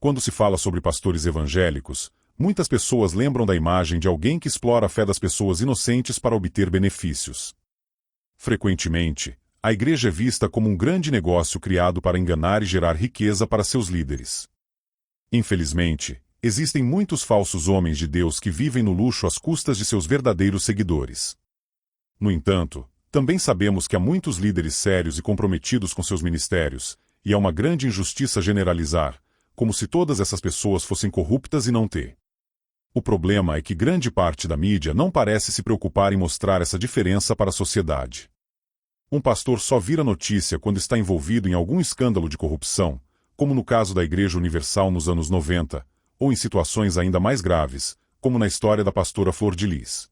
Quando se fala sobre pastores evangélicos, muitas pessoas lembram da imagem de alguém que explora a fé das pessoas inocentes para obter benefícios. Frequentemente, a igreja é vista como um grande negócio criado para enganar e gerar riqueza para seus líderes. Infelizmente, existem muitos falsos homens de Deus que vivem no luxo às custas de seus verdadeiros seguidores. No entanto, também sabemos que há muitos líderes sérios e comprometidos com seus ministérios, e é uma grande injustiça generalizar, como se todas essas pessoas fossem corruptas e não têm. O problema é que grande parte da mídia não parece se preocupar em mostrar essa diferença para a sociedade. Um pastor só vira notícia quando está envolvido em algum escândalo de corrupção, como no caso da Igreja Universal nos anos 90, ou em situações ainda mais graves, como na história da pastora Flor de Lis.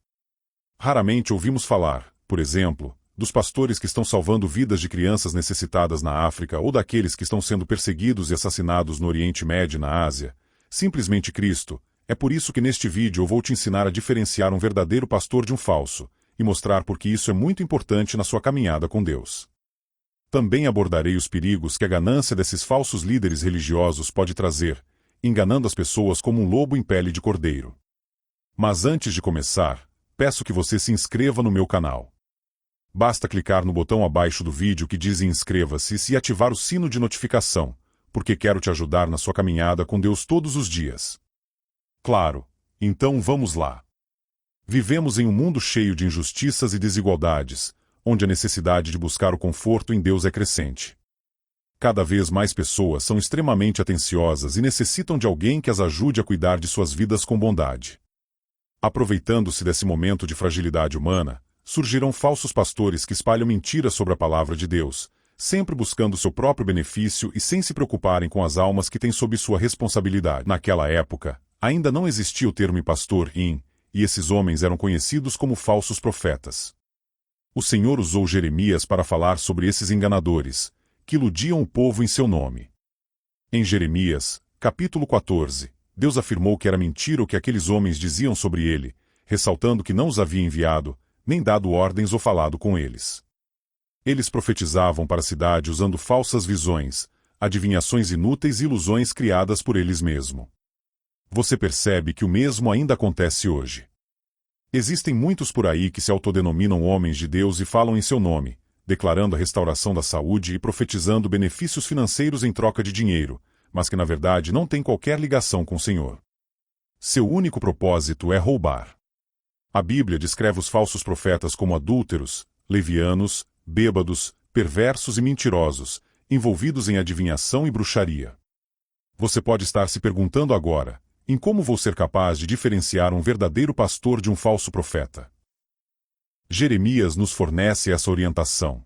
Raramente ouvimos falar, por exemplo, dos pastores que estão salvando vidas de crianças necessitadas na África ou daqueles que estão sendo perseguidos e assassinados no Oriente Médio e na Ásia. Simplesmente Cristo. É por isso que neste vídeo eu vou te ensinar a diferenciar um verdadeiro pastor de um falso, e mostrar por que isso é muito importante na sua caminhada com Deus. Também abordarei os perigos que a ganância desses falsos líderes religiosos pode trazer, enganando as pessoas como um lobo em pele de cordeiro. Mas antes de começar, peço que você se inscreva no meu canal. Basta clicar no botão abaixo do vídeo que diz inscreva-se e ativar o sino de notificação, porque quero te ajudar na sua caminhada com Deus todos os dias. Claro, então vamos lá. Vivemos em um mundo cheio de injustiças e desigualdades, onde a necessidade de buscar o conforto em Deus é crescente. Cada vez mais pessoas são extremamente atenciosas e necessitam de alguém que as ajude a cuidar de suas vidas com bondade. Aproveitando-se desse momento de fragilidade humana, surgirão falsos pastores que espalham mentiras sobre a palavra de Deus, sempre buscando seu próprio benefício e sem se preocuparem com as almas que têm sob sua responsabilidade. Naquela época, ainda não existia o termo pastor, e esses homens eram conhecidos como falsos profetas. O Senhor usou Jeremias para falar sobre esses enganadores, que iludiam o povo em seu nome. Em Jeremias, capítulo 14, Deus afirmou que era mentira o que aqueles homens diziam sobre ele, ressaltando que não os havia enviado, nem dado ordens ou falado com eles. Eles profetizavam para a cidade usando falsas visões, adivinhações inúteis e ilusões criadas por eles mesmos. Você percebe que o mesmo ainda acontece hoje. Existem muitos por aí que se autodenominam homens de Deus e falam em seu nome, declarando a restauração da saúde e profetizando benefícios financeiros em troca de dinheiro, mas que na verdade não têm qualquer ligação com o Senhor. Seu único propósito é roubar. A Bíblia descreve os falsos profetas como adúlteros, levianos, bêbados, perversos e mentirosos, envolvidos em adivinhação e bruxaria. Você pode estar se perguntando agora, em como vou ser capaz de diferenciar um verdadeiro pastor de um falso profeta? Jeremias nos fornece essa orientação.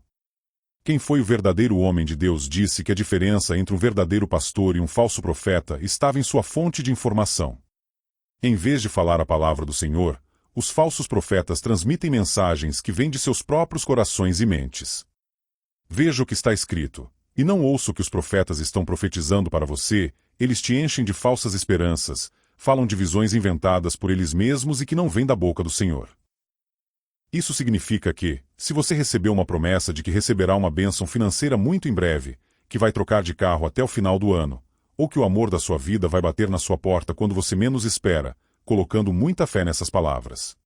Quem foi o verdadeiro homem de Deus disse que a diferença entre um verdadeiro pastor e um falso profeta estava em sua fonte de informação. Em vez de falar a palavra do Senhor, os falsos profetas transmitem mensagens que vêm de seus próprios corações e mentes. Veja o que está escrito, e não ouça o que os profetas estão profetizando para você. Eles te enchem de falsas esperanças, falam de visões inventadas por eles mesmos e que não vêm da boca do Senhor. Isso significa que, se você recebeu uma promessa de que receberá uma bênção financeira muito em breve, que vai trocar de carro até o final do ano, ou que o amor da sua vida vai bater na sua porta quando você menos espera, colocando muita fé nessas palavras.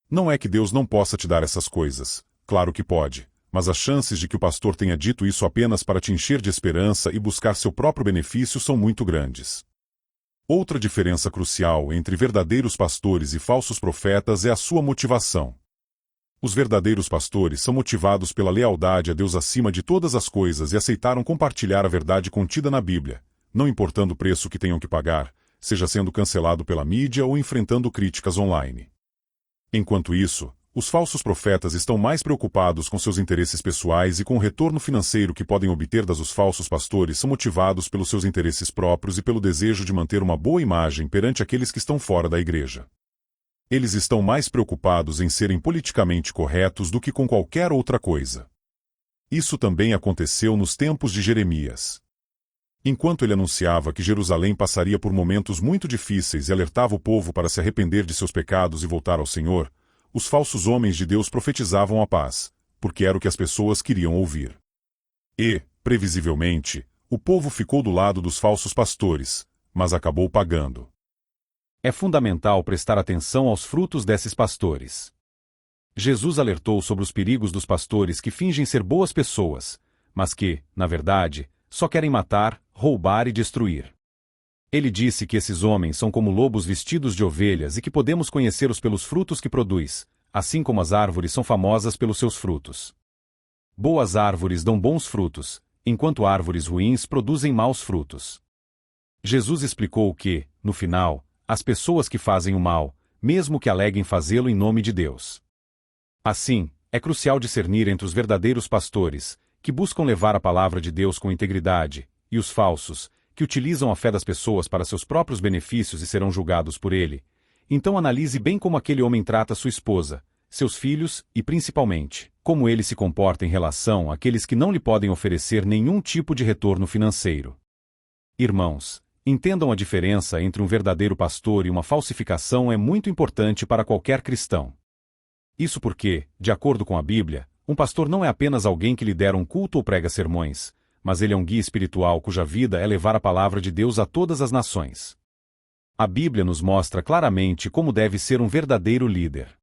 Não é que Deus não possa te dar essas coisas, claro que pode. Mas as chances de que o pastor tenha dito isso apenas para te encher de esperança e buscar seu próprio benefício são muito grandes. Outra diferença crucial entre verdadeiros pastores e falsos profetas é a sua motivação. Os verdadeiros pastores são motivados pela lealdade a Deus acima de todas as coisas e aceitaram compartilhar a verdade contida na Bíblia, não importando o preço que tenham que pagar, seja sendo cancelado pela mídia ou enfrentando críticas online. Enquanto isso, os falsos profetas estão mais preocupados com seus interesses pessoais e com o retorno financeiro que podem obter os falsos pastores são motivados pelos seus interesses próprios e pelo desejo de manter uma boa imagem perante aqueles que estão fora da igreja. Eles estão mais preocupados em serem politicamente corretos do que com qualquer outra coisa. Isso também aconteceu nos tempos de Jeremias. Enquanto ele anunciava que Jerusalém passaria por momentos muito difíceis e alertava o povo para se arrepender de seus pecados e voltar ao Senhor, os falsos homens de Deus profetizavam a paz, porque era o que as pessoas queriam ouvir. E, previsivelmente, o povo ficou do lado dos falsos pastores, mas acabou pagando. É fundamental prestar atenção aos frutos desses pastores. Jesus alertou sobre os perigos dos pastores que fingem ser boas pessoas, mas que, na verdade, só querem matar, roubar e destruir. Ele disse que esses homens são como lobos vestidos de ovelhas e que podemos conhecê-los pelos frutos que produz, assim como as árvores são famosas pelos seus frutos. Boas árvores dão bons frutos, enquanto árvores ruins produzem maus frutos. Jesus explicou que, no final, as pessoas que fazem o mal, mesmo que aleguem fazê-lo em nome de Deus. Assim, é crucial discernir entre os verdadeiros pastores, que buscam levar a palavra de Deus com integridade, e os falsos, que utilizam a fé das pessoas para seus próprios benefícios e serão julgados por ele. Então analise bem como aquele homem trata sua esposa, seus filhos e, principalmente, como ele se comporta em relação àqueles que não lhe podem oferecer nenhum tipo de retorno financeiro. Irmãos, entendam a diferença entre um verdadeiro pastor e uma falsificação é muito importante para qualquer cristão. Isso porque, de acordo com a Bíblia, um pastor não é apenas alguém que lidera um culto ou prega sermões, mas ele é um guia espiritual cuja vida é levar a palavra de Deus a todas as nações. A Bíblia nos mostra claramente como deve ser um verdadeiro líder.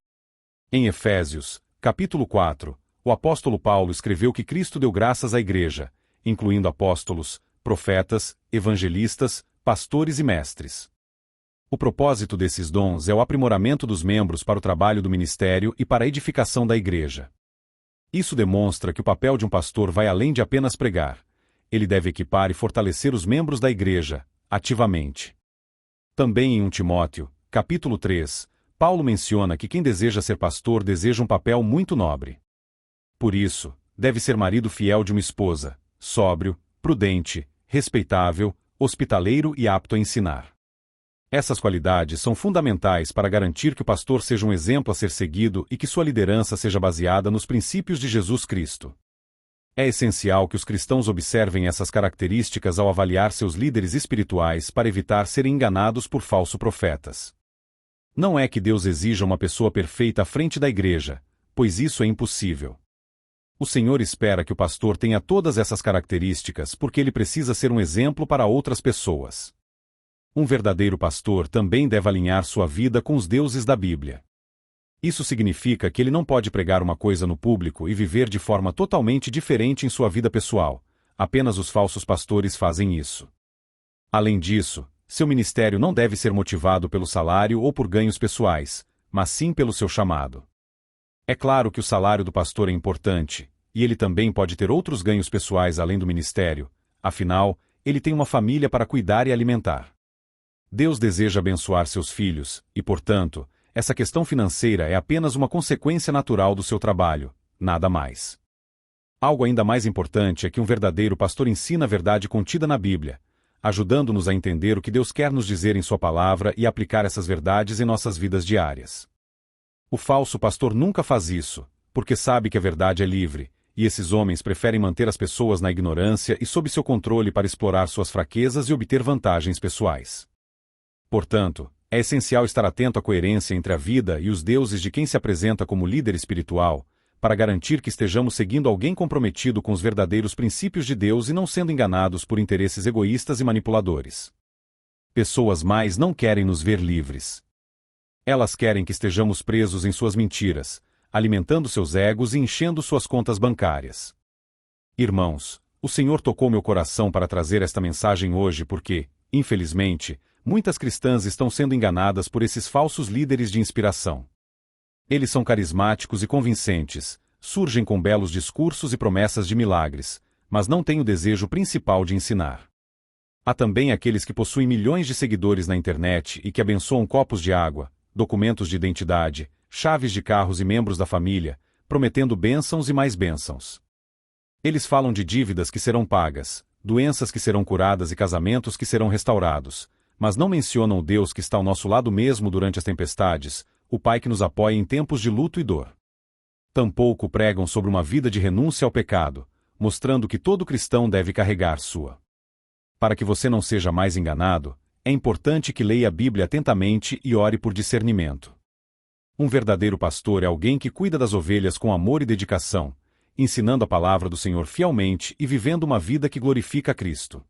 Em Efésios, capítulo 4, o apóstolo Paulo escreveu que Cristo deu graças à igreja, incluindo apóstolos, profetas, evangelistas, pastores e mestres. O propósito desses dons é o aprimoramento dos membros para o trabalho do ministério e para a edificação da igreja. Isso demonstra que o papel de um pastor vai além de apenas pregar. Ele deve equipar e fortalecer os membros da igreja, ativamente. Também em 1 Timóteo, capítulo 3, Paulo menciona que quem deseja ser pastor deseja um papel muito nobre. Por isso, deve ser marido fiel de uma esposa, sóbrio, prudente, respeitável, hospitaleiro e apto a ensinar. Essas qualidades são fundamentais para garantir que o pastor seja um exemplo a ser seguido e que sua liderança seja baseada nos princípios de Jesus Cristo. É essencial que os cristãos observem essas características ao avaliar seus líderes espirituais para evitar serem enganados por falsos profetas. Não é que Deus exija uma pessoa perfeita à frente da igreja, pois isso é impossível. O Senhor espera que o pastor tenha todas essas características porque ele precisa ser um exemplo para outras pessoas. Um verdadeiro pastor também deve alinhar sua vida com os deuses da Bíblia. Isso significa que ele não pode pregar uma coisa no público e viver de forma totalmente diferente em sua vida pessoal. Apenas os falsos pastores fazem isso. Além disso, seu ministério não deve ser motivado pelo salário ou por ganhos pessoais, mas sim pelo seu chamado. É claro que o salário do pastor é importante, e ele também pode ter outros ganhos pessoais além do ministério, afinal, ele tem uma família para cuidar e alimentar. Deus deseja abençoar seus filhos, e, portanto, essa questão financeira é apenas uma consequência natural do seu trabalho, nada mais. Algo ainda mais importante é que um verdadeiro pastor ensina a verdade contida na Bíblia, ajudando-nos a entender o que Deus quer nos dizer em sua palavra e aplicar essas verdades em nossas vidas diárias. O falso pastor nunca faz isso, porque sabe que a verdade é livre, e esses homens preferem manter as pessoas na ignorância e sob seu controle para explorar suas fraquezas e obter vantagens pessoais. Portanto, é essencial estar atento à coerência entre a vida e os deuses de quem se apresenta como líder espiritual, para garantir que estejamos seguindo alguém comprometido com os verdadeiros princípios de Deus e não sendo enganados por interesses egoístas e manipuladores. Pessoas mais não querem nos ver livres. Elas querem que estejamos presos em suas mentiras, alimentando seus egos e enchendo suas contas bancárias. Irmãos, o Senhor tocou meu coração para trazer esta mensagem hoje porque, infelizmente, muitas cristãs estão sendo enganadas por esses falsos líderes de inspiração. Eles são carismáticos e convincentes, surgem com belos discursos e promessas de milagres, mas não têm o desejo principal de ensinar. Há também aqueles que possuem milhões de seguidores na internet e que abençoam copos de água, documentos de identidade, chaves de carros e membros da família, prometendo bênçãos e mais bênçãos. Eles falam de dívidas que serão pagas, doenças que serão curadas e casamentos que serão restaurados, mas não mencionam o Deus que está ao nosso lado mesmo durante as tempestades, o Pai que nos apoia em tempos de luto e dor. Tampouco pregam sobre uma vida de renúncia ao pecado, mostrando que todo cristão deve carregar sua. Para que você não seja mais enganado, é importante que leia a Bíblia atentamente e ore por discernimento. Um verdadeiro pastor é alguém que cuida das ovelhas com amor e dedicação, ensinando a palavra do Senhor fielmente e vivendo uma vida que glorifica a Cristo.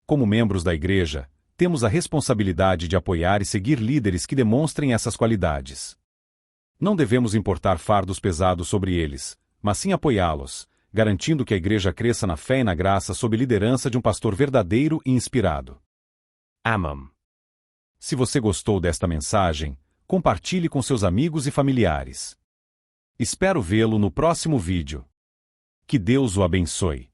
Como membros da igreja, temos a responsabilidade de apoiar e seguir líderes que demonstrem essas qualidades. Não devemos importar fardos pesados sobre eles, mas sim apoiá-los, garantindo que a igreja cresça na fé e na graça sob liderança de um pastor verdadeiro e inspirado. Amém. Se você gostou desta mensagem, compartilhe com seus amigos e familiares. Espero vê-lo no próximo vídeo. Que Deus o abençoe.